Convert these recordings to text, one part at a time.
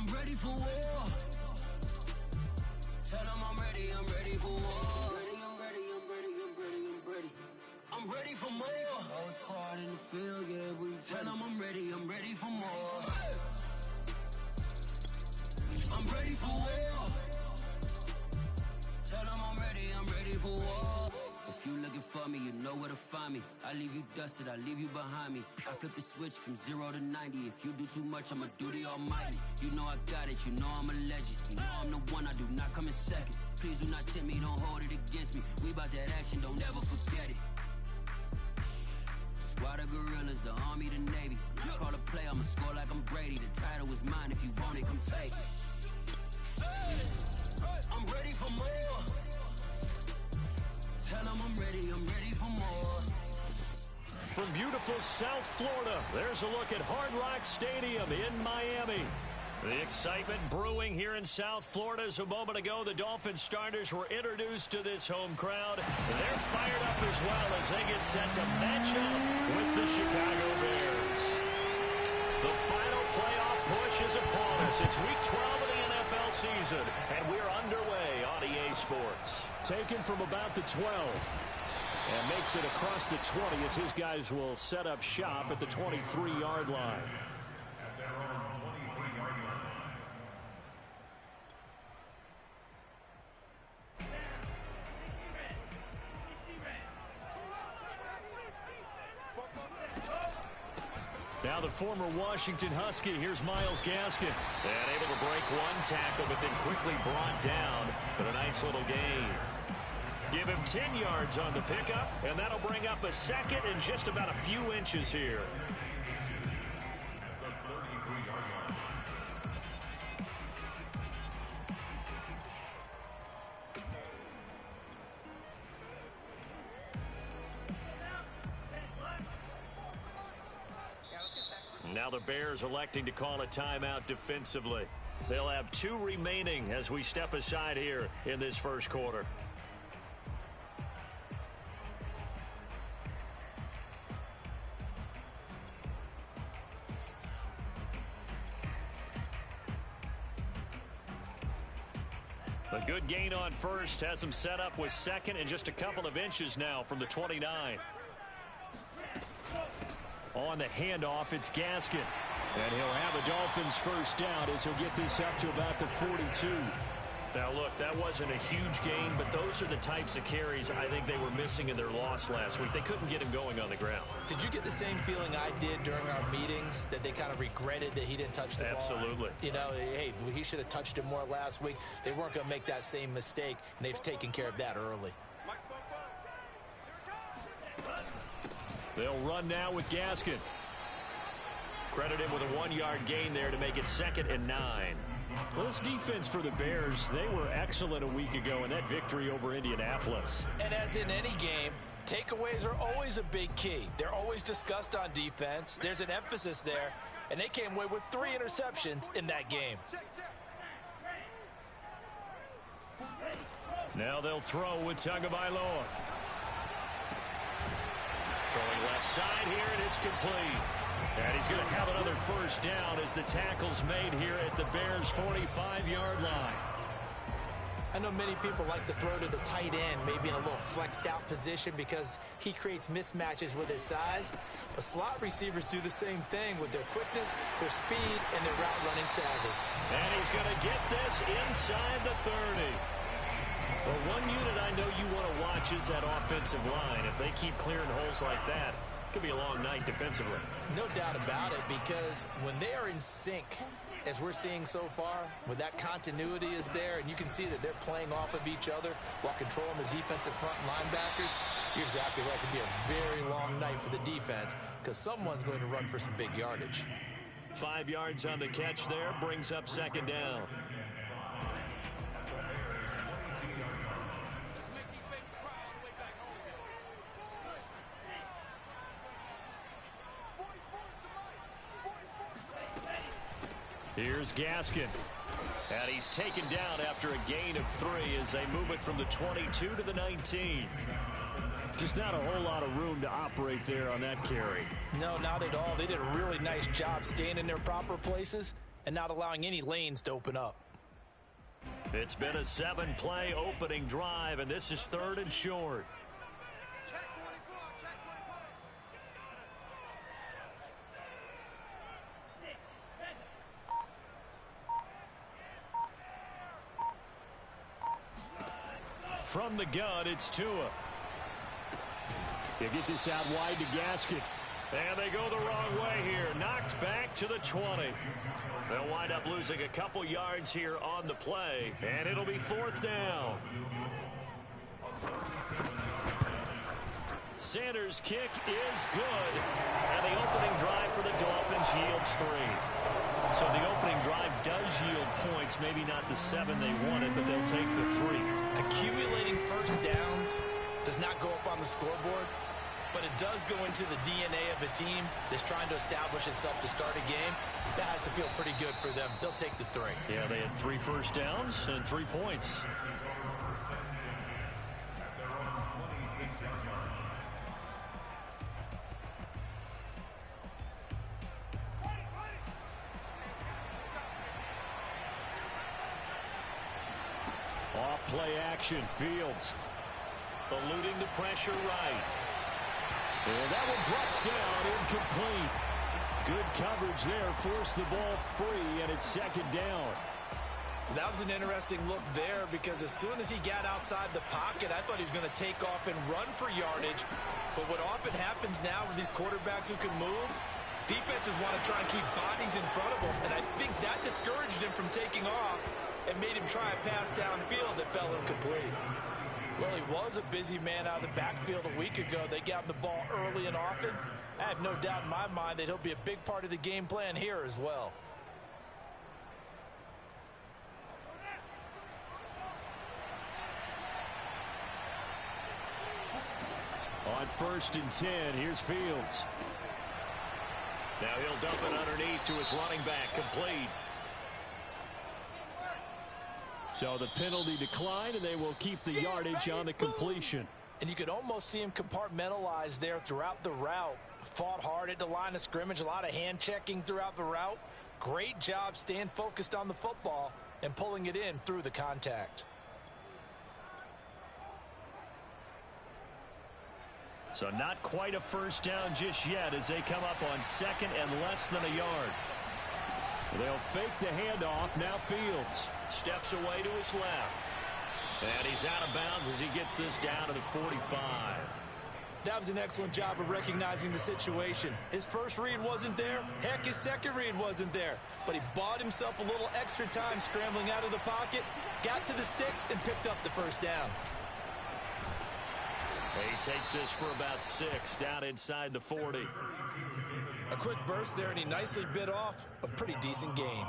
I'm ready for war. Tell them I'm ready for war. I'm ready for more. Oh, it's hard in the field, yeah, we tell them I'm ready for more. I'm ready for war. Tell them I'm ready for war. If you looking for me, you know where to find me. I leave you dusted, I leave you behind me. I flip the switch from 0 to 90. If you do too much, I'ma do the almighty. You know I got it, you know I'm a legend. You know I'm the one, I do not come in second. Please do not tempt me, don't hold it against me. We bout that action, don't ever forget it. Squad of gorillas, the army, the navy. When I call a play, I'ma score like I'm Brady. The title is mine, if you want it, come take it. I'm ready for more. Tell them I'm ready for more. From beautiful South Florida, there's a look at Hard Rock Stadium in Miami. The excitement brewing here in South Florida as a moment ago the Dolphins starters were introduced to this home crowd. They're fired up as well as they get set to match up with the Chicago Bears. The final playoff push is upon us. It's week 12 of the NFL season, and we're underway on EA Sports. Taken from about the 12. And makes it across the 20 as his guys will set up shop at the 23-yard line. Now the former Washington Husky, here's Myles Gaskin. And able to break one tackle, but then quickly brought down. But a nice little gain. Give him 10 yards on the pickup, and that'll bring up a second and just about a few inches here. Now the Bears electing to call a timeout defensively. They'll have 2 remaining as we step aside here in this first quarter. A good gain on first has him set up with second and just a couple of inches now from the 29. On the handoff, it's Gaskin. And he'll have the Dolphins first down as he'll get this up to about the 42. Now, look, that wasn't a huge gain, but those are the types of carries I think they were missing in their loss last week. They couldn't get him going on the ground. Did you get the same feeling I did during our meetings, that they kind of regretted that he didn't touch the ball? Absolutely. You know, hey, he should have touched it more last week. They weren't going to make that same mistake, and they've taken care of that early. They'll run now with Gaskin. Credit him with a 1-yard gain there to make it 2nd and 9. Well, this defense for the Bears, they were excellent a week ago in that victory over Indianapolis. And as in any game, takeaways are always a big key. They're always discussed on defense. There's an emphasis there, and they came away with 3 interceptions in that game. Now they'll throw with Tagovailoa. Throwing left side here, and it's complete. And he's going to have another first down as the tackle's made here at the Bears' 45-yard line. I know many people like to throw to the tight end, maybe in a little flexed out position because he creates mismatches with his size. But slot receivers do the same thing with their quickness, their speed, and their route running savvy. And he's going to get this inside the 30. Well, one unit I know you want to watch is that offensive line. If they keep clearing holes like that, it could be a long night defensively. No doubt about it, because when they are in sync, as we're seeing so far, when that continuity is there and you can see that they're playing off of each other while controlling the defensive front linebackers, you're exactly right. It could be a very long night for the defense because someone's going to run for some big yardage. 5 yards on the catch there, brings up 2nd down. Here's Gaskin. And he's taken down after a gain of 3 as they move it from the 22 to the 19. Just not a whole lot of room to operate there on that carry. No, not at all. They did a really nice job staying in their proper places, and not allowing any lanes to open up. It's been a 7-play opening drive, and this is 3rd and short. From the gun, it's Tua. You get this out wide to Gaskin. And they go the wrong way here. Knocked back to the 20. They'll wind up losing a couple yards here on the play, and it'll be 4th down. Sanders' kick is good, and the opening drive for the Dolphins yields 3. So the opening drive does yield points, maybe not the 7 they wanted, but they'll take the 3. Accumulating first downs does not go up on the scoreboard, but it does go into the DNA of a team that's trying to establish itself to start a game. That has to feel pretty good for them. They'll take the 3. Yeah, they had 3 first downs and 3 points. Off play action, Fields eluding the pressure right. And that one drops down, incomplete. Good coverage there, forced the ball free, and it's 2nd down. That was an interesting look there because as soon as he got outside the pocket, I thought he was going to take off and run for yardage. But what often happens now with these quarterbacks who can move, defenses want to try and keep bodies in front of them, and I think that discouraged him from taking off and made him try a pass downfield that fell incomplete. Well, he was a busy man out of the backfield a week ago. They got him the ball early and often. I have no doubt in my mind that he'll be a big part of the game plan here as well. On 1st and 10, here's Fields. Now he'll dump it underneath to his running back, complete. So the penalty declined, and they will keep the yardage on the completion. And you could almost see him compartmentalize there throughout the route. Fought hard at the line of scrimmage, a lot of hand checking throughout the route. Great job staying focused on the football and pulling it in through the contact. So not quite a first down just yet as they come up on 2nd and less than a yard. They'll fake the handoff. Now Fields steps away to his left. And he's out of bounds as he gets this down to the 45. That was an excellent job of recognizing the situation. His first read wasn't there. Heck, his second read wasn't there. But he bought himself a little extra time scrambling out of the pocket, got to the sticks, and picked up the first down. He takes this for about 6 down inside the 40. A quick burst there, and he nicely bit off a pretty decent gain.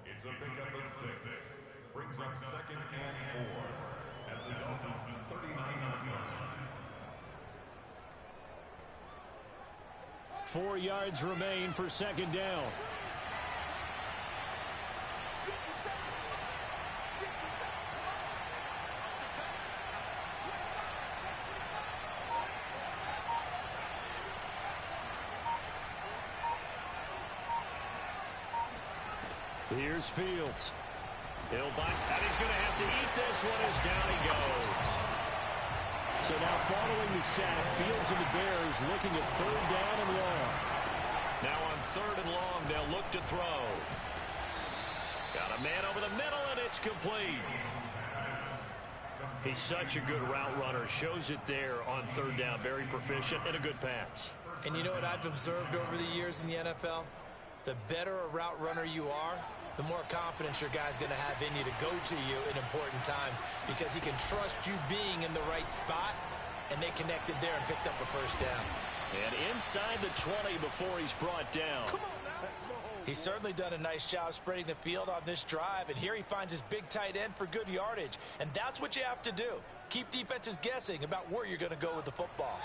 It's a pickup of 6. Brings up 2nd and 4 at the Dolphins' 39-yard line. 4 yards remain for 2nd down. Here's Fields. He'll bite, and he's going to have to eat this one as down he goes. So now following the sack, Fields and the Bears looking at 3rd down and long. Now on 3rd and long, they'll look to throw. Got a man over the middle, and it's complete. He's such a good route runner. Shows it there on 3rd down. Very proficient and a good pass. And you know what I've observed over the years in the NFL? The better a route runner you are, the more confidence your guy's going to have in you to go to you in important times because he can trust you being in the right spot, and they connected there and picked up a first down. And inside the 20 before he's brought down. He's certainly done a nice job spreading the field on this drive, and here he finds his big tight end for good yardage, and that's what you have to do. Keep defenses guessing about where you're going to go with the football.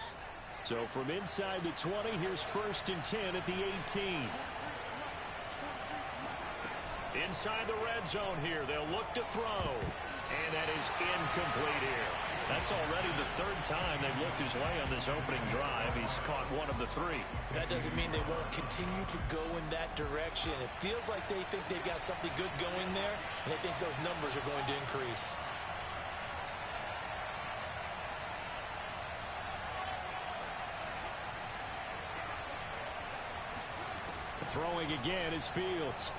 So from inside the 20, here's 1st and 10 at the 18. Inside the red zone here, they'll look to throw. And that is incomplete here. That's already the third time they've looked his way on this opening drive. He's caught one of the three. That doesn't mean they won't continue to go in that direction. It feels like they think they've got something good going there, and they think those numbers are going to increase. Throwing again is Fields.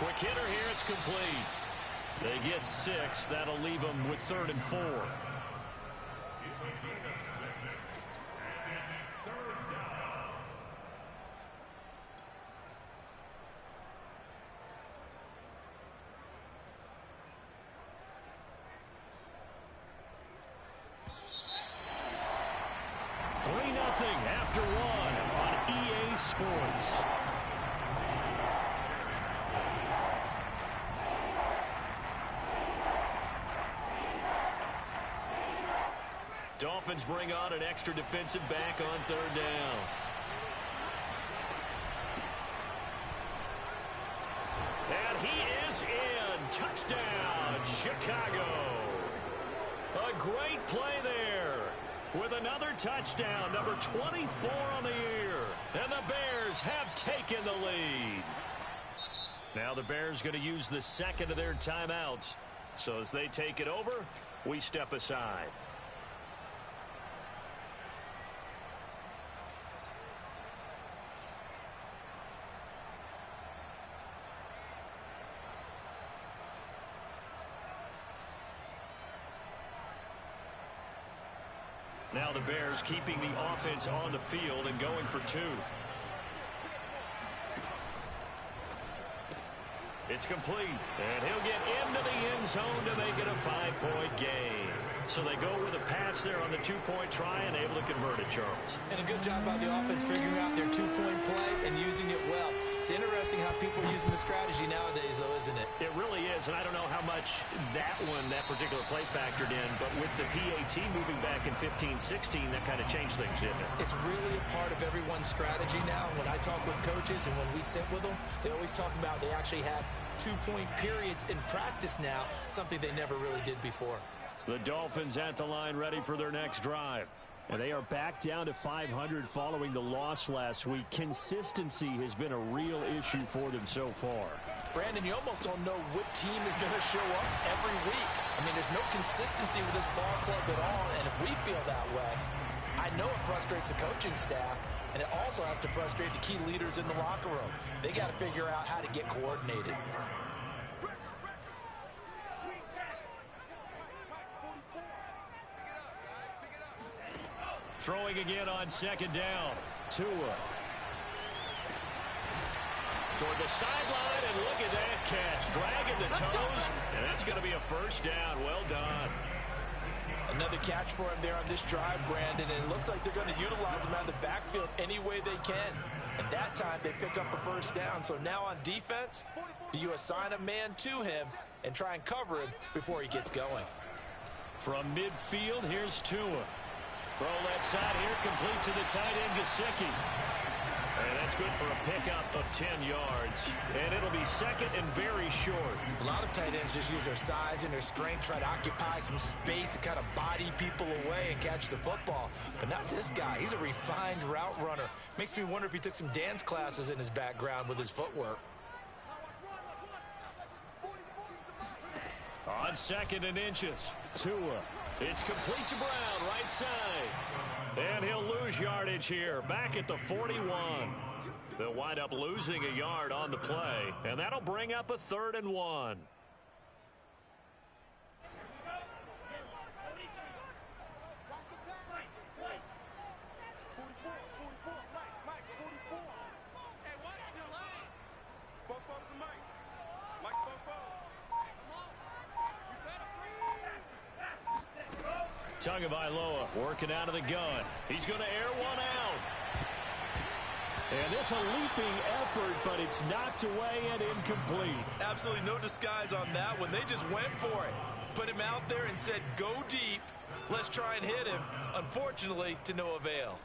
Quick hitter here, it's complete. They get 6. That'll leave them with 3rd and 4. Nothing after 1 on EA Sports. Dolphins bring on an extra defensive back on 3rd down. And he is in. Touchdown, Chicago. A great play there. With another touchdown, number 24 on the year. And the Bears have taken the lead. Now the Bears going to use the second of their timeouts. So as they take it over, we step aside. Now the Bears keeping the offense on the field and going for 2. It's complete, and he'll get into the end zone to make it a 5-point game. So they go with a pass there on the 2-point try and able to convert it, Charles. And a good job by the offense figuring out their 2-point play and using it well. It's interesting how people are using the strategy nowadays, though, isn't it? It really is, and I don't know how much that particular play factored in, but with the PAT moving back in 15-16, that kind of changed things, didn't it? It's really a part of everyone's strategy now. When I talk with coaches and when we sit with them, they always talk about they actually have 2-point periods in practice now, something they never really did before. The Dolphins at the line ready for their next drive. And they are back down to 500 following the loss last week. Consistency has been a real issue for them so far. Brandon, you almost don't know what team is going to show up every week. I mean, there's no consistency with this ball club at all, and if we feel that way, I know it frustrates the coaching staff, and it also has to frustrate the key leaders in the locker room. They got to figure out how to get coordinated. Throwing again on 2nd down. Tua. Toward the sideline, and look at that catch. Dragging the toes, and that's going to be a 1st down. Well done. Another catch for him there on this drive, Brandon, and it looks like they're going to utilize him out of the backfield any way they can. And that time, they pick up a 1st down. So now on defense, do you assign a man to him and try and cover him before he gets going? From midfield, here's Tua. Throw left side here, complete to the tight end, Gesicki. And that's good for a pickup of 10 yards. And it'll be 2nd and very short. A lot of tight ends just use their size and their strength, try to occupy some space and kind of body people away and catch the football. But not this guy. He's a refined route runner. Makes me wonder if he took some dance classes in his background with his footwork. On 2nd and inches, Tua. It's complete to Brown, right side. And he'll lose yardage here, back at the 41. They'll wind up losing a yard on the play, and that'll bring up a 3rd and 1. Tagovailoa working out of the gun. He's going to air one out. And this a leaping effort, but it's knocked away and incomplete. Absolutely no disguise on that one. They just went for it. Put him out there and said, go deep. Let's try and hit him. Unfortunately, to no avail.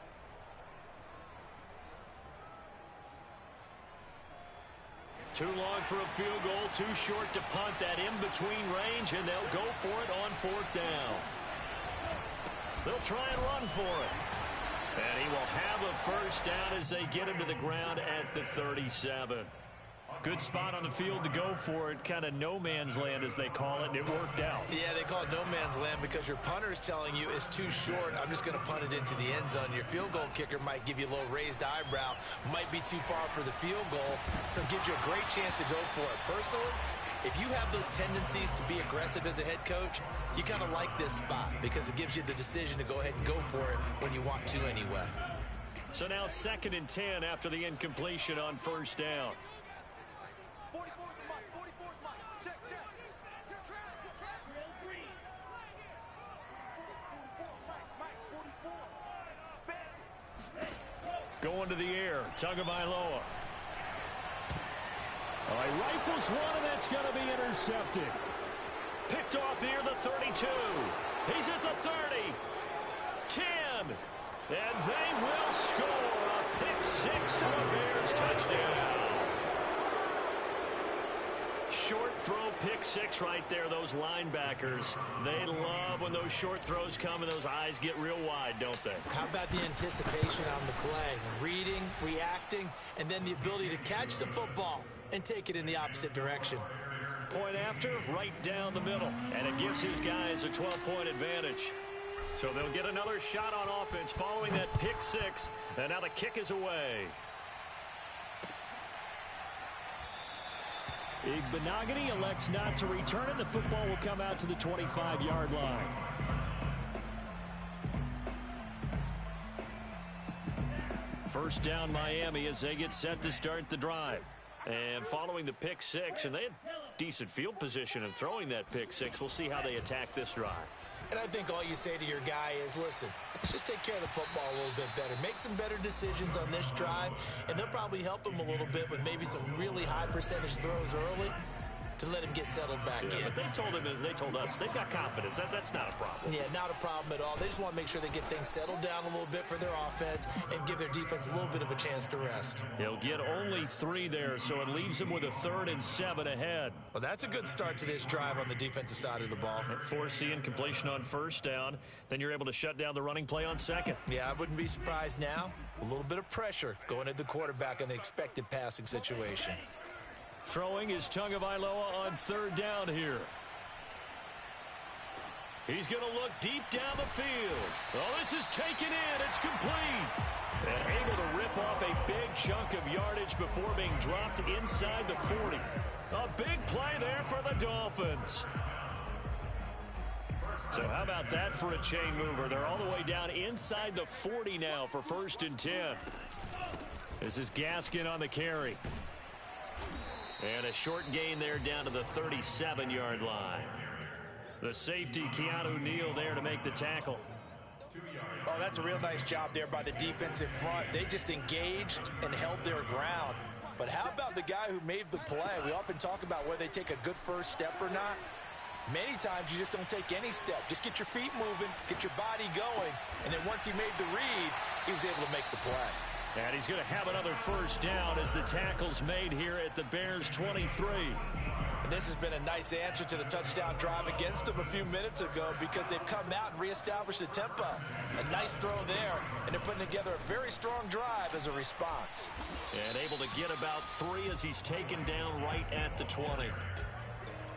Too long for a field goal, too short to punt that in-between range, and they'll go for it on 4th down. They'll try and run for it. And he will have a first down as they get him to the ground at the 37. Good spot on the field to go for it. Kind of no man's land, as they call it, and it worked out. Yeah, they call it no man's land because your punter is telling you it's too short. I'm just going to punt it into the end zone. Your field goal kicker might give you a little raised eyebrow. Might be too far for the field goal, so it gives you a great chance to go for it. Personally, if you have those tendencies to be aggressive as a head coach, you kind of like this spot because it gives you the decision to go ahead and go for it when you want to anyway. So now 2nd and 10 after the incompletion on 1st down. Going to the air, Tagovailoa. He rifles one, and that's going to be intercepted. Picked off near the 32. He's at the 30. 10. And they will score a pick 6 to the Bears touchdown. Short throw, pick 6 right there. Those linebackers, they love when those short throws come and those eyes get real wide, don't they? How about the anticipation on the play? Reading, reacting, and then the ability to catch the football and take it in the opposite direction. Point after, right down the middle. And it gives his guys a 12-point advantage. So they'll get another shot on offense following that pick 6. And now the kick is away. Igbenogany elects not to return it. The football will come out to the 25-yard line. First down Miami as they get set to start the drive. And following the pick 6, and they had decent field position in throwing that pick 6. We'll see how they attack this drive. And I think all you say to your guy is, listen, let's just take care of the football a little bit better. Make some better decisions on this drive, and they'll probably help him a little bit with maybe some really high percentage throws early to let him get settled back in. But they told us they've got confidence. That's not a problem. Yeah, not a problem at all. They just want to make sure they get things settled down a little bit for their offense and give their defense a little bit of a chance to rest. He'll get only 3 there, so it leaves him with a 3rd and 7 ahead. Well, that's a good start to this drive on the defensive side of the ball. Forcing completion on 1st down. Then you're able to shut down the running play on 2nd. Yeah, I wouldn't be surprised now. A little bit of pressure going at the quarterback in the expected passing situation. Throwing is Tagovailoa on 3rd down here. He's going to look deep down the field. Oh, this is taken in. It's complete. And able to rip off a big chunk of yardage before being dropped inside the 40. A big play there for the Dolphins. So how about that for a chain mover? They're all the way down inside the 40 now for 1st and 10. This is Gaskin on the carry. And a short gain there down to the 37-yard line. The safety, Keanu Neal, there to make the tackle. Oh, that's a real nice job there by the defense in front. They just engaged and held their ground. But how about the guy who made the play? We often talk about whether they take a good first step or not. Many times you just don't take any step. Just get your feet moving, get your body going, and then once he made the read, he was able to make the play. And he's going to have another 1st down as the tackle's made here at the Bears 23. And this has been a nice answer to the touchdown drive against them a few minutes ago because they've come out and reestablished the tempo. A nice throw there, and they're putting together a very strong drive as a response. And able to get about 3 as he's taken down right at the 20.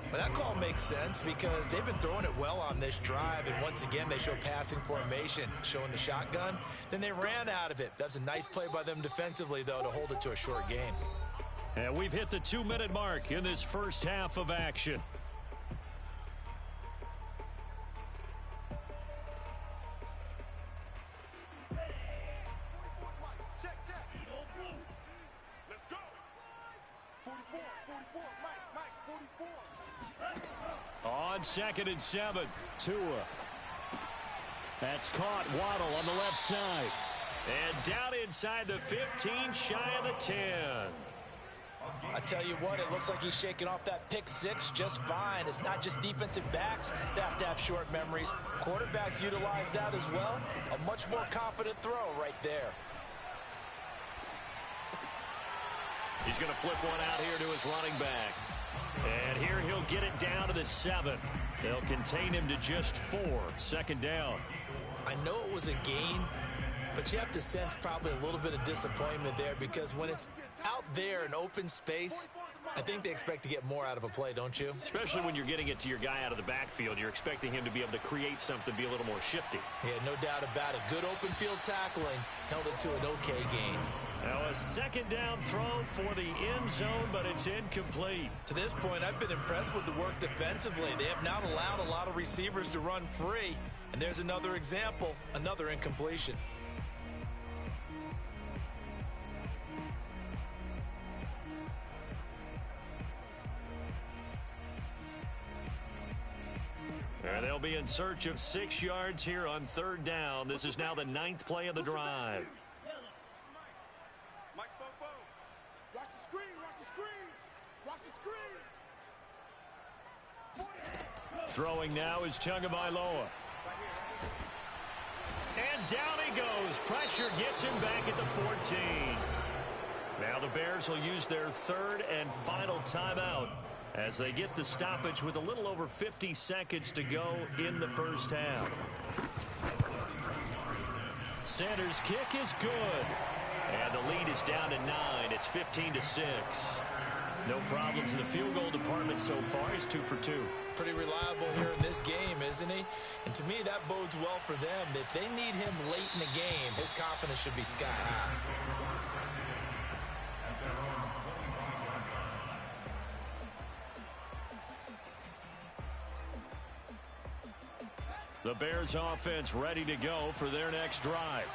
Well, that call makes sense because they've been throwing it well on this drive, and once again they show passing formation, showing the shotgun. Then they ran out of it. That's a nice play by them defensively, though, to hold it to a short game. And we've hit the 2-minute mark in this first half of action. On 2nd and 7, Tua. That's caught. Waddle on the left side. And down inside the 15, shy of the 10. I tell you what, it looks like he's shaking off that pick 6 just fine. It's not just defensive backs that have to have short memories. Quarterbacks utilize that as well. A much more confident throw right there. He's going to flip one out here to his running back. And here he'll get it down to the 7. They'll contain him to just 4. Second down. I know it was a gain, but you have to sense probably a little bit of disappointment there, because when it's out there in open space, I think they expect to get more out of a play, don't you? Especially when you're getting it to your guy out of the backfield. You're expecting him to be able to create something, be a little more shifty. Yeah, no doubt about it. Good open field tackling held it to an okay gain. Now a second down throw for the end zone, but it's incomplete. To this point, I've been impressed with the work defensively. They have not allowed a lot of receivers to run free. And there's another example, another incompletion. And they'll be in search of 6 yards here on third down. This is now the 9th play of the drive. Watch the screen, watch the screen, watch the screen. Throwing now is Tagovailoa. And down he goes. Pressure gets him back at the 14. Now the Bears will use their third and final timeout as they get the stoppage with a little over 50 seconds to go in the first half. Sanders' kick is good. And the lead is down to 9. It's 15-6. No problems in the field goal department so far. He's 2 for 2. Pretty reliable here in this game, isn't he? And to me, that bodes well for them. If they need him late in the game, his confidence should be sky high. The Bears offense ready to go for their next drive.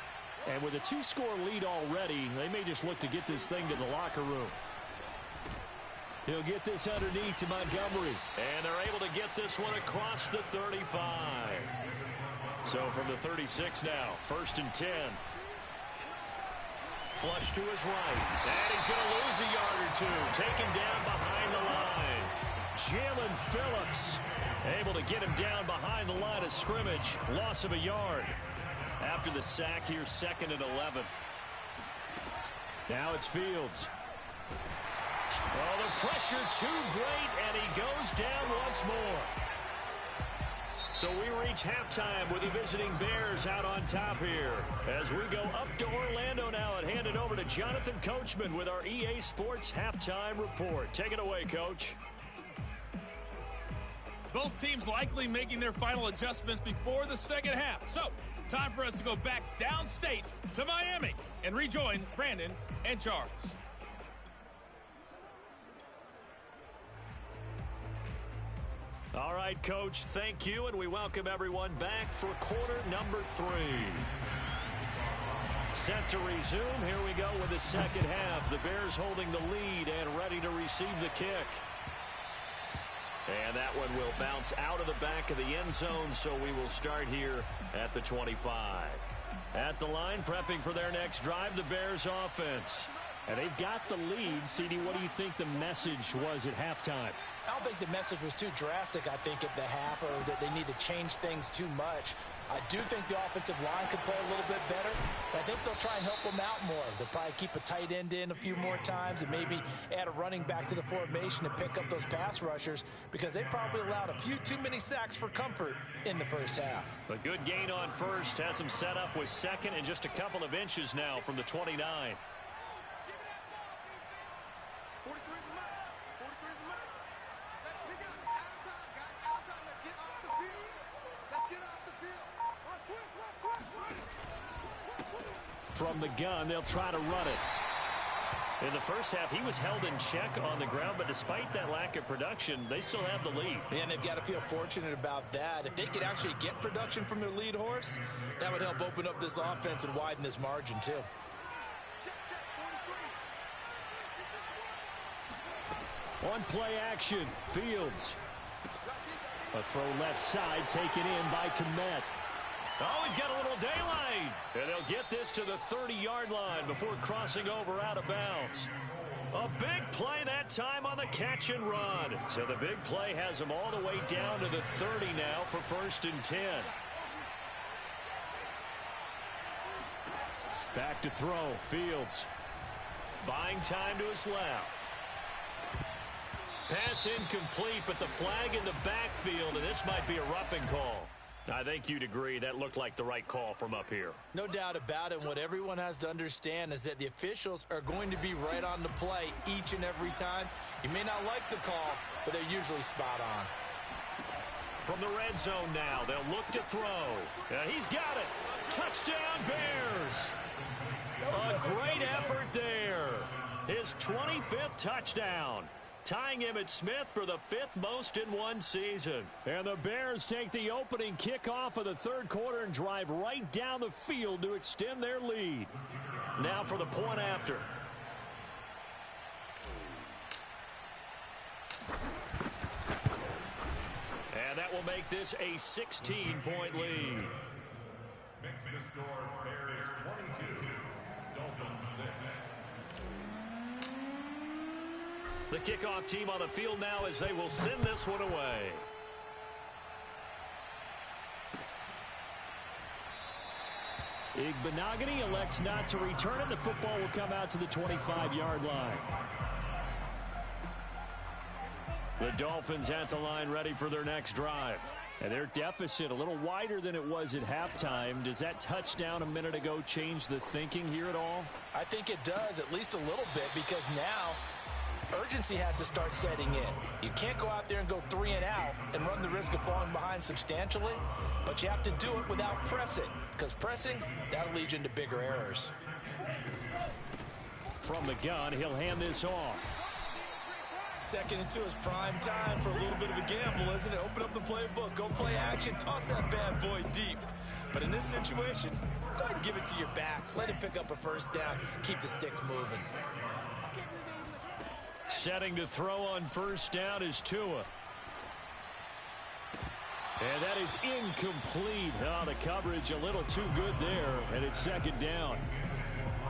And with a 2-score lead already, they may just look to get this thing to the locker room. He'll get this underneath to Montgomery. And they're able to get this one across the 35. So from the 36 now, 1st and 10. Flush to his right. And he's going to lose a yard or two. Taken down behind the line. Jalen Phillips able to get him down behind the line of scrimmage. Loss of a yard. After the sack here, 2nd and 11. Now it's Fields. Oh, the pressure too great, and he goes down once more. So we reach halftime with the visiting Bears out on top here. As we go up to Orlando now and hand it over to Jonathan Coachman with our EA Sports Halftime Report. Take it away, Coach. Both teams likely making their final adjustments before the second half. So, time for us to go back downstate to Miami and rejoin Brandon and Charles. All right, Coach, thank you, and we welcome everyone back for quarter number 3. Set to resume. Here we go with the second half. The Bears holding the lead and ready to receive the kick. And that one will bounce out of the back of the end zone, so we will start here at the 25. At the line, prepping for their next drive, the Bears offense. And they've got the lead. CD, what do you think the message was at halftime? I don't think the message was too drastic, I think, at the half, or that they need to change things too much. I do think the offensive line could play a little bit better. But I think they'll try and help them out more. They'll probably keep a tight end in a few more times and maybe add a running back to the formation and pick up those pass rushers, because they probably allowed a few too many sacks for comfort in the first half. A good gain on first has him set up with second and just a couple of inches now from the 29. 43 is the mark. 43 is the mark. Let's pick it up. Out of time, guys. Out of time. Let's get off the field. Let's get off the field. Rush, twist, rush, twist. From the gun, they'll try to run it. In the first half, he was held in check on the ground, but despite that lack of production, they still have the lead. And they've got to feel fortunate about that. If they could actually get production from their lead horse, that would help open up this offense and widen this margin, too. On play action, Fields. A throw left side taken in by Kmet. Oh, he's got a little daylight. And they'll get this to the 30-yard line before crossing over out of bounds. A big play that time on the catch and run. So the big play has him all the way down to the 30 now for 1st and 10. Back to throw, Fields. Buying time to his left. Pass incomplete, but the flag in the backfield, and this might be a roughing call. I think you'd agree that looked like the right call from up here. No doubt about it. What everyone has to understand is that the officials are going to be right on the play each and every time. You may not like the call, but they're usually spot on. From the red zone now, they'll look to throw. He's got it. Touchdown, Bears. A great effort there. His 25th touchdown. Tying him at Smith for the 5th most in one season. And the Bears take the opening kickoff of the third quarter and drive right down the field to extend their lead. Now for the point after. And that will make this a 16-point lead. Makes the score Bears 22, Dolphins 6. The kickoff team on the field now as they will send this one away. Igbenogany elects not to return it. The football will come out to the 25-yard line. The Dolphins at the line ready for their next drive. And their deficit a little wider than it was at halftime. Does that touchdown a minute ago change the thinking here at all? I think it does, at least a little bit, because now urgency has to start setting in. You can't go out there and go 3 and out and run the risk of falling behind substantially, but you have to do it without pressing, because pressing, that'll lead you into bigger errors. From the gun, he'll hand this off. Second into his prime time for a little bit of a gamble, isn't it? Open up the playbook, go play action, toss that bad boy deep. But in this situation, go ahead and give it to your back. Let him pick up a first down, keep the sticks moving. Setting to throw on first down is Tua. And that is incomplete. Oh, the coverage a little too good there, and it's second down.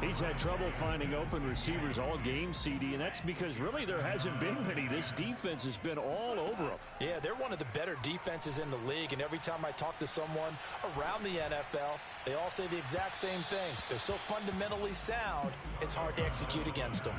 He's had trouble finding open receivers all game, CD, and that's because really there hasn't been many. This defense has been all over them. Yeah, they're one of the better defenses in the league, and every time I talk to someone around the NFL, they all say the exact same thing. They're so fundamentally sound, it's hard to execute against them.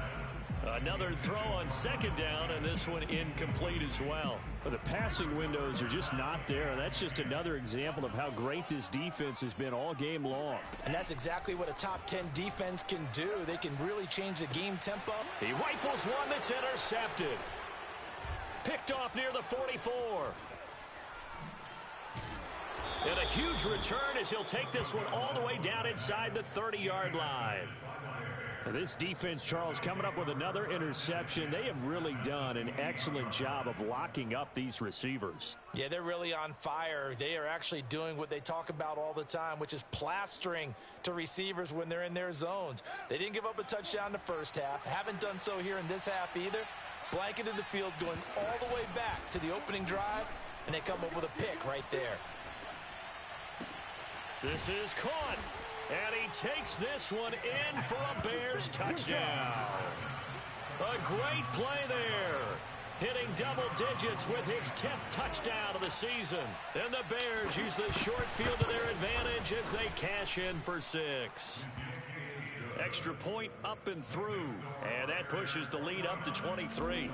Another throw on second down, and this one incomplete as well. But the passing windows are just not there. That's just another example of how great this defense has been all game long. And that's exactly what a top 10 defense can do. They can really change the game tempo. He rifles one that's intercepted. Picked off near the 44. And a huge return as he'll take this one all the way down inside the 30-yard line. This defense, Charles, coming up with another interception. They have really done an excellent job of locking up these receivers. Yeah, they're really on fire. They are actually doing what they talk about all the time, which is plastering to receivers when they're in their zones. They didn't give up a touchdown in the first half. Haven't done so here in this half either. Blanketed the field going all the way back to the opening drive, and they come up with a pick right there. This is caught. And he takes this one in for a Bears touchdown. A great play there. Hitting double digits with his 10th touchdown of the season. And the Bears use the short field to their advantage as they cash in for 6. Extra point up and through. And that pushes the lead up to 23.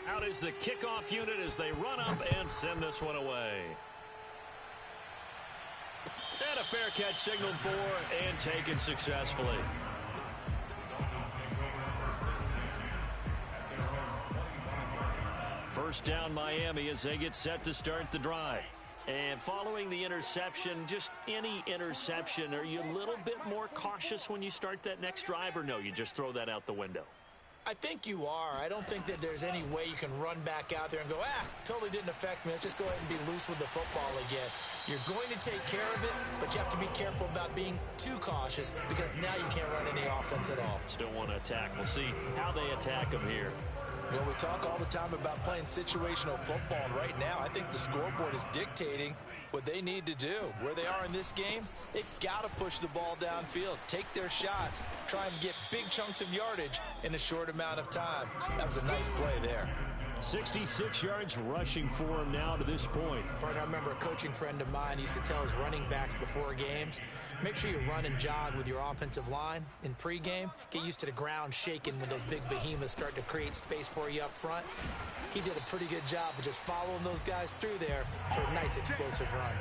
Out is the kickoff unit as they run up and send this one away. And a fair catch signaled for and taken successfully. First down Miami as they get set to start the drive. And following the interception, just any interception, are you a little bit more cautious when you start that next drive, or no, you just throw that out the window? I think you are. I don't think that there's any way you can run back out there and go, totally didn't affect me. Let's just go ahead and be loose with the football again. You're going to take care of it, but you have to be careful about being too cautious because now you can't run any offense at all. Still want to attack. We'll see how they attack them here. Well, we talk all the time about playing situational football, and right now I think the scoreboard is dictating what they need to do. Where they are in this game, they've got to push the ball downfield, take their shots, try and get big chunks of yardage in a short amount of time. That was a nice play there. 66 yards rushing for him now to this point. Partner, I remember a coaching friend of mine used to tell his running backs before games, make sure you run and jog with your offensive line in pregame. Get used to the ground shaking when those big behemoths start to create space for you up front. He did a pretty good job of just following those guys through there for a nice explosive run.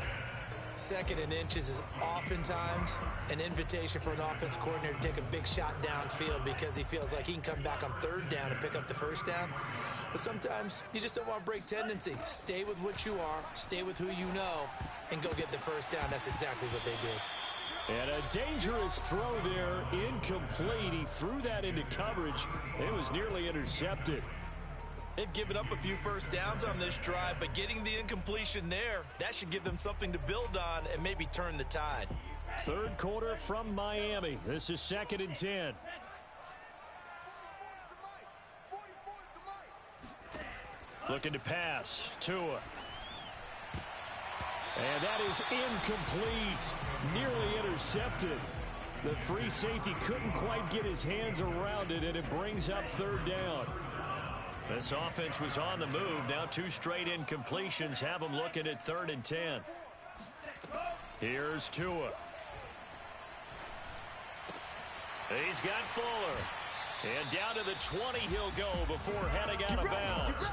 Second and inches is oftentimes an invitation for an offense coordinator to take a big shot downfield because he feels like he can come back on third down and pick up the first down. But sometimes you just don't want to break tendency. Stay with what you are, stay with who you know, and go get the first down. That's exactly what they did. And a dangerous throw there, incomplete. He threw that into coverage. It was nearly intercepted. They've given up a few first downs on this drive, but getting the incompletion there, that should give them something to build on and maybe turn the tide. Third quarter from Miami. This is 2nd and 10. Looking to pass. Tua. And that is incomplete. Nearly intercepted. The free safety couldn't quite get his hands around it, and it brings up third down. This offense was on the move. Now 2 straight incompletions have them looking at 3rd and 10. Here's Tua. He's got Fuller. And down to the 20 he'll go before heading out of bounds.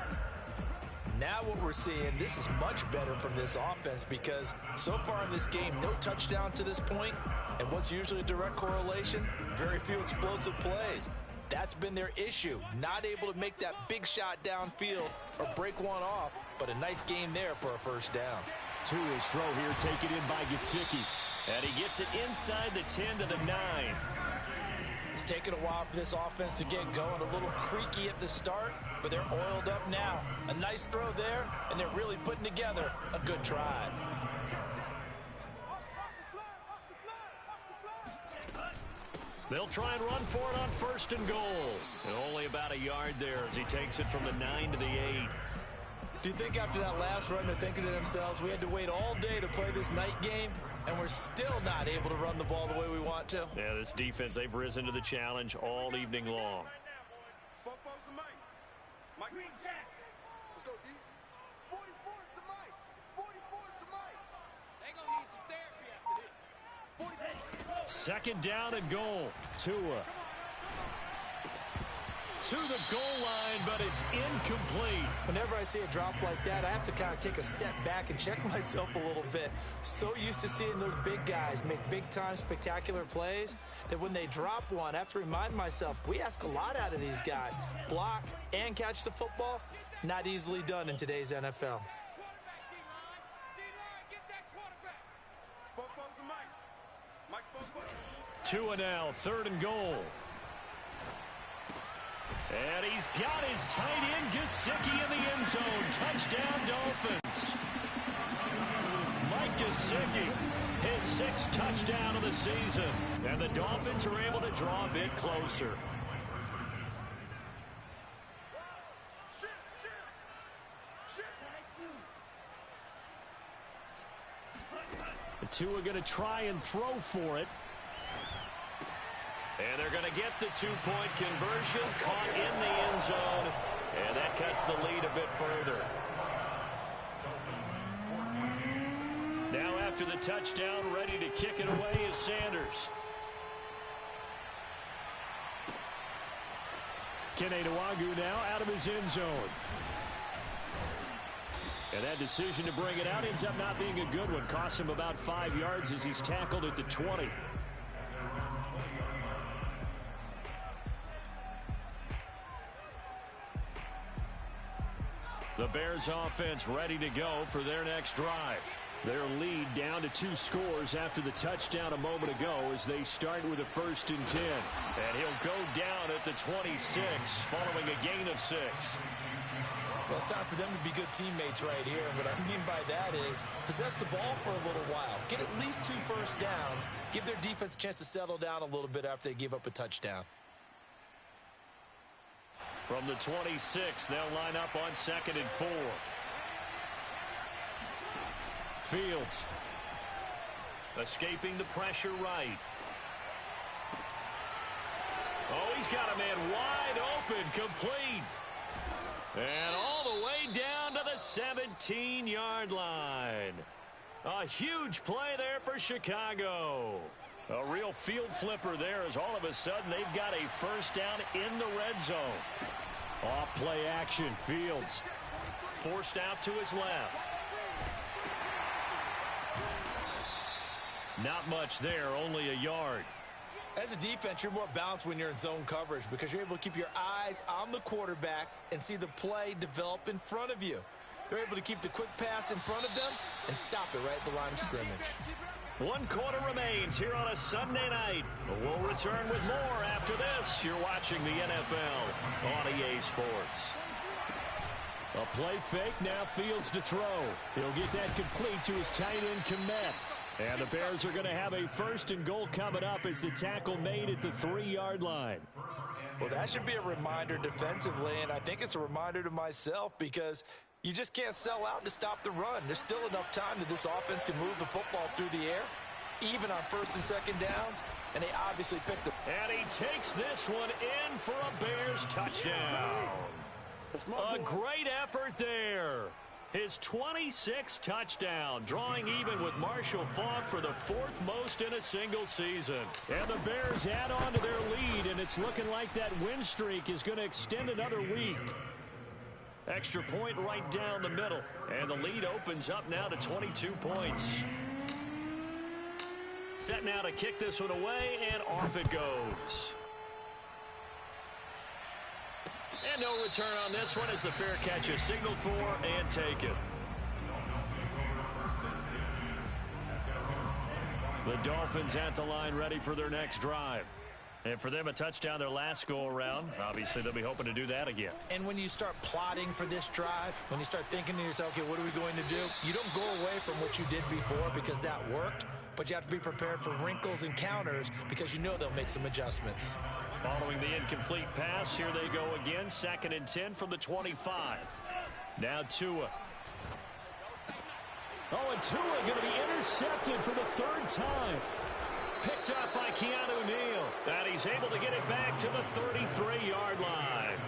Now what we're seeing, this is much better from this offense because so far in this game, no touchdown to this point. And what's usually a direct correlation? Very few explosive plays. That's been their issue. Not able to make that big shot downfield or break one off, but a nice gain there for a first down. Tua's throw here taken in by Gesicki. And he gets it inside the 10 to the 9. It's taken a while for this offense to get going. A little creaky at the start, but they're oiled up now. A nice throw there, and they're really putting together a good drive. They'll try and run for it on 1st and goal. And only about a yard there as he takes it from the 9 to the 8. Do you think after that last run they're thinking to themselves, we had to wait all day to play this night game, and we're still not able to run the ball the way we want to? Yeah, this defense, they've risen to the challenge all evening long. Mike. Let's go, D. 44 is the Mike. 44 is the Mike. They're going to need some therapy after this. 2nd down and goal. Tua. To the goal line, but it's incomplete. Whenever I see a drop like that, I have to kind of take a step back and check myself a little bit. So used to seeing those big guys make big-time spectacular plays that when they drop one, I have to remind myself, we ask a lot out of these guys. Block and catch the football, not easily done in today's NFL. Tua now, 3rd and goal. And he's got his tight end, Gesicki, in the end zone. Touchdown, Dolphins. Mike Gesicki, his 6th touchdown of the season. And the Dolphins are able to draw a bit closer. Tua going to try and throw for it. And they're going to get the 2-point conversion, caught in the end zone, and that cuts the lead a bit further. Now after the touchdown, ready to kick it away is Sanders. Kene Nwagu now out of his end zone. And that decision to bring it out ends up not being a good one. Cost him about 5 yards as he's tackled at the 20. The Bears offense ready to go for their next drive. Their lead down to 2 scores after the touchdown a moment ago as they start with a 1st and 10. And he'll go down at the 26 following a gain of 6. Well, it's time for them to be good teammates right here. And what I mean by that is possess the ball for a little while. Get at least 2 first downs. Give their defense a chance to settle down a little bit after they give up a touchdown. From the 26, they'll line up on 2nd and 4. Fields. Escaping the pressure right. Oh, he's got a man wide open, complete. And all the way down to the 17-yard line. A huge play there for Chicago. A real field flipper there as all of a sudden they've got a first down in the red zone. Off play action. Fields forced out to his left. Not much there, only a yard. As a defense, you're more balanced when you're in zone coverage because you're able to keep your eyes on the quarterback and see the play develop in front of you. They're able to keep the quick pass in front of them and stop it right at the line of scrimmage. 1 quarter remains here on a Sunday night. We'll return with more after this. You're watching the NFL on EA Sports. A play fake, now Fields to throw. He'll get that complete to his tight end, Komet. And the Bears are going to have a 1st and goal coming up as the tackle made at the 3-yard line. Well, that should be a reminder defensively, and I think it's a reminder to myself because you just can't sell out to stop the run. There's still enough time that this offense can move the football through the air, even on 1st and 2nd downs, and they obviously picked the... And he takes this one in for a Bears touchdown. A great effort there. His 26th touchdown, drawing even with Marshall Faulk for the 4th most in a single season. And the Bears add on to their lead, and it's looking like that win streak is going to extend another week. Extra point right down the middle, and the lead opens up now to 22 points. Set now to kick this one away, and off it goes. And no return on this one as the fair catch is signaled for and taken. The Dolphins at the line ready for their next drive. And for them, a touchdown their last go-around. Obviously, they'll be hoping to do that again. And when you start plotting for this drive, when you start thinking to yourself, okay, what are we going to do? You don't go away from what you did before because that worked, but you have to be prepared for wrinkles and counters because you know they'll make some adjustments. Following the incomplete pass, here they go again. 2nd and 10 from the 25. Now Tua. Oh, and Tua going to be intercepted for the 3rd time. Picked up by Keanu Neal. And he's able to get it back to the 33-yard line.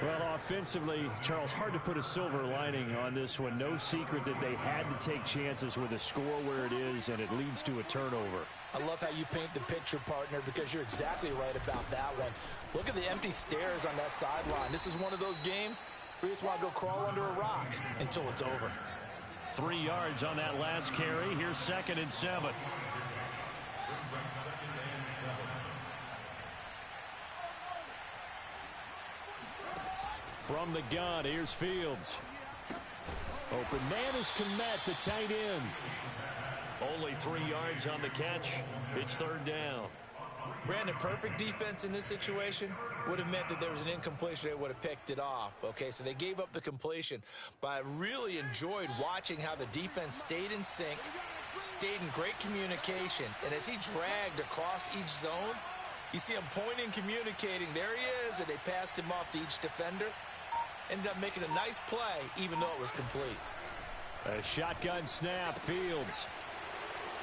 Well, offensively, Charles, hard to put a silver lining on this one. No secret that they had to take chances with a score where it is, and it leads to a turnover. I love how you paint the picture, partner, because you're exactly right about that one. Look at the empty stairs on that sideline. This is one of those games where you just want to go crawl under a rock until it's over. 3 yards on that last carry. Here's 2nd and 7. From the gun, here's Fields. Open man is Komet, the tight end. Only 3 yards on the catch. It's 3rd down. Brandon, perfect defense in this situation would have meant that there was an incompletion. They would have picked it off. Okay, so they gave up the completion. But I really enjoyed watching how the defense stayed in sync, stayed in great communication. And as he dragged across each zone, you see him pointing, communicating. There he is, and they passed him off to each defender. Ended up making a nice play, even though it was complete. A shotgun snap, Fields.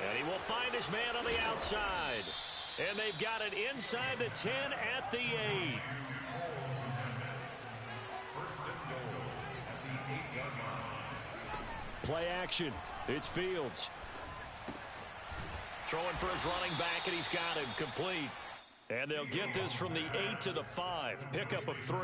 And he will find his man on the outside. And they've got it inside the 10 at the 8. Play action. It's Fields. Throwing for his running back, and he's got him complete. And they'll get this from the 8 to the 5. Pickup of 3.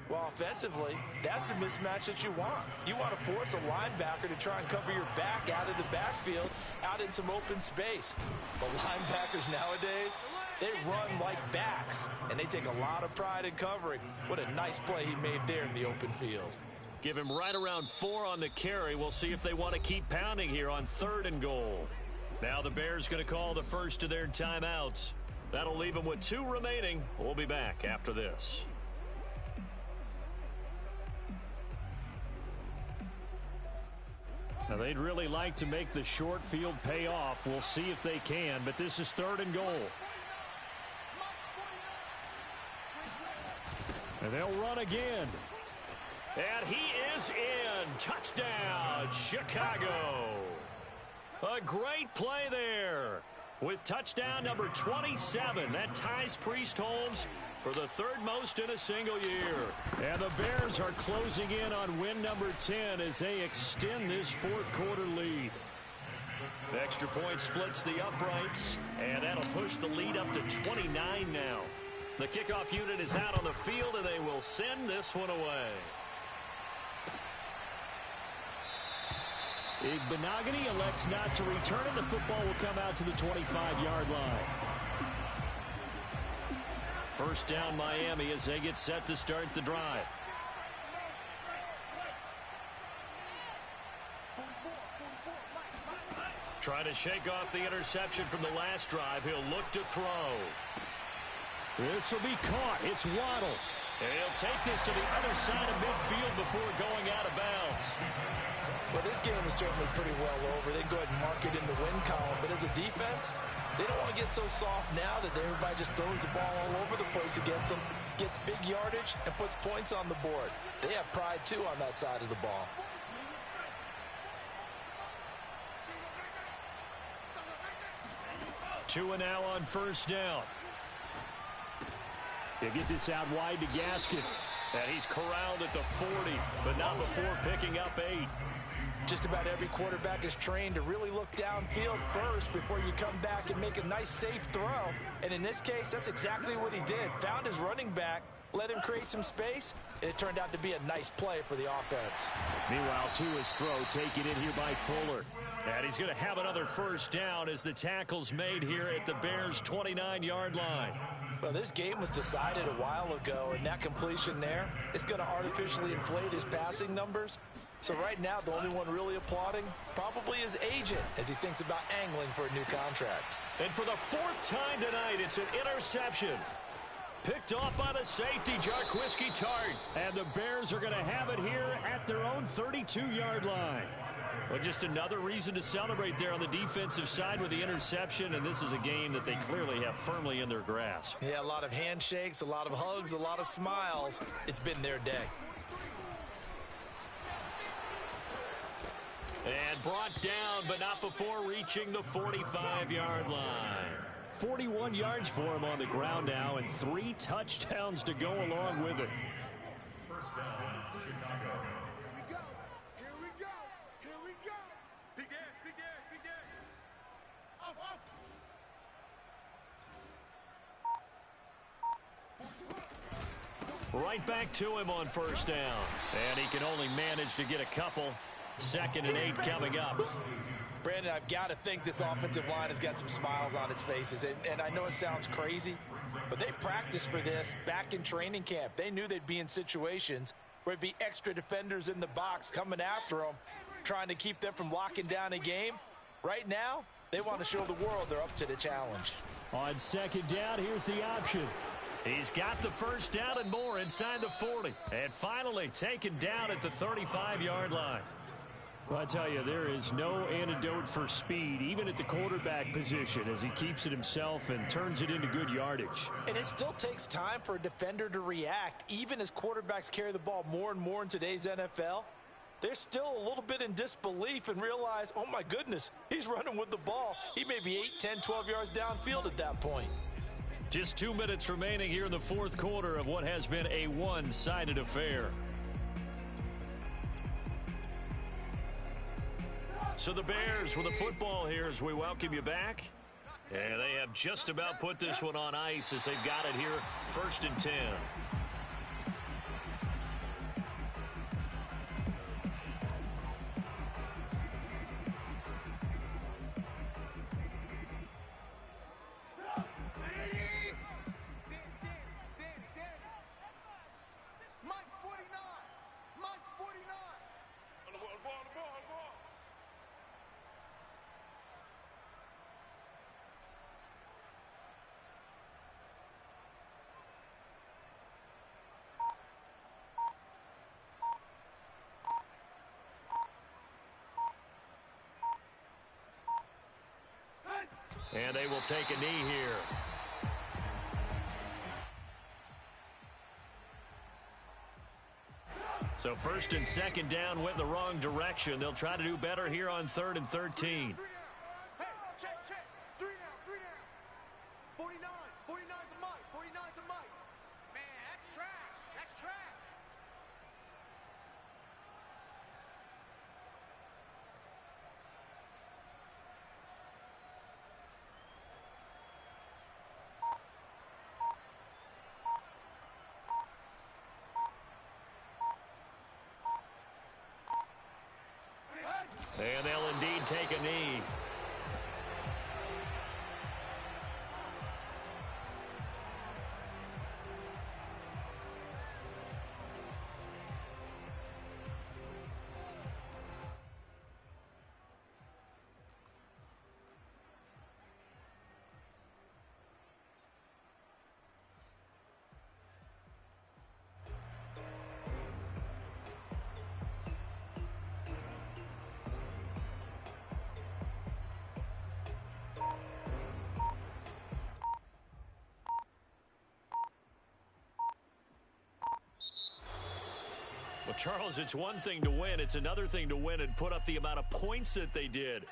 Well, offensively, that's the mismatch that you want. You want to force a linebacker to try and cover your back out of the backfield, out in some open space. But linebackers nowadays, they run like backs, and they take a lot of pride in covering. What a nice play he made there in the open field. Give him right around 4 on the carry. We'll see if they want to keep pounding here on 3rd and goal. Now the Bears going to call the first of their timeouts. That'll leave them with 2 remaining. We'll be back after this. Now, they'd really like to make the short field pay off. We'll see if they can, but this is 3rd and goal. And they'll run again. And he is in. Touchdown, Chicago. A great play there. With touchdown number 27, that ties Priest Holmes for the third most in a single year. And the Bears are closing in on win number 10 as they extend this fourth quarter lead. The extra point splits the uprights, and that'll push the lead up to 29 now. The kickoff unit is out on the field, and they will send this one away. Igbenogany elects not to return, and the football will come out to the 25-yard line. First down Miami as they get set to start the drive. Trying to shake off the interception from the last drive. He'll look to throw. This will be caught. It's Waddle. And he'll take this to the other side of midfield before going out of bounds. Well, this game is certainly pretty well over. They can go ahead and mark it in the win column. But as a defense, they don't want to get so soft now that everybody just throws the ball all over the place against them, gets big yardage, and puts points on the board. They have pride, too, on that side of the ball. Two and now on first down. They get this out wide to Gaskin. And he's corralled at the 40, but not before picking up 8. Just about every quarterback is trained to really look downfield first before you come back and make a nice, safe throw. And in this case, that's exactly what he did. Found his running back, let him create some space, and it turned out to be a nice play for the offense. Meanwhile, Tua's throw taken in here by Fuller. And he's going to have another first down as the tackle's made here at the Bears' 29-yard line. Well, this game was decided a while ago, and that completion there is going to artificially inflate his passing numbers. So right now, the only one really applauding probably his agent as he thinks about angling for a new contract. And for the fourth time tonight, it's an interception. Picked off by the safety, Jarquiski Tart. And the Bears are going to have it here at their own 32-yard line. Well, just another reason to celebrate there on the defensive side with the interception, and this is a game that they clearly have firmly in their grasp. Yeah, a lot of handshakes, a lot of hugs, a lot of smiles. It's been their day. And brought down, but not before reaching the 45-yard line. 41 yards for him on the ground now, and 3 touchdowns to go along with it. First down, Chicago. Here we go. Here we go. Begin. Off. Right back to him on first down. And he can only manage to get a couple. 2nd and 8 coming up. Brandon, I've got to think this offensive line has got some smiles on its faces. And I know it sounds crazy, but they practiced for this back in training camp. They knew they'd be in situations where it'd be extra defenders in the box coming after them, trying to keep them from locking down a game. Right now, they want to show the world they're up to the challenge. On 2nd down, here's the option. He's got the first down and more inside the 40. And finally taken down at the 35-yard line. Well, I tell you, there is no antidote for speed, even at the quarterback position, as he keeps it himself and turns it into good yardage. And it still takes time for a defender to react. Even as quarterbacks carry the ball more and more in today's NFL, they're still a little bit in disbelief and realize, oh my goodness, he's running with the ball. He may be 8, 10, 12 yards downfield at that point. Just 2 minutes remaining here in the fourth quarter of what has been a one-sided affair. So the Bears with the football here as we welcome you back. And they have just about put this one on ice as they've got it here 1st and 10. And they will take a knee here. So 1st and 2nd down went in the wrong direction. They'll try to do better here on 3rd and 13. Hey, check. 3 down. 49's the mic. 49's the mic. Charles, it's one thing to win. It's another thing to win and put up the amount of points that they did.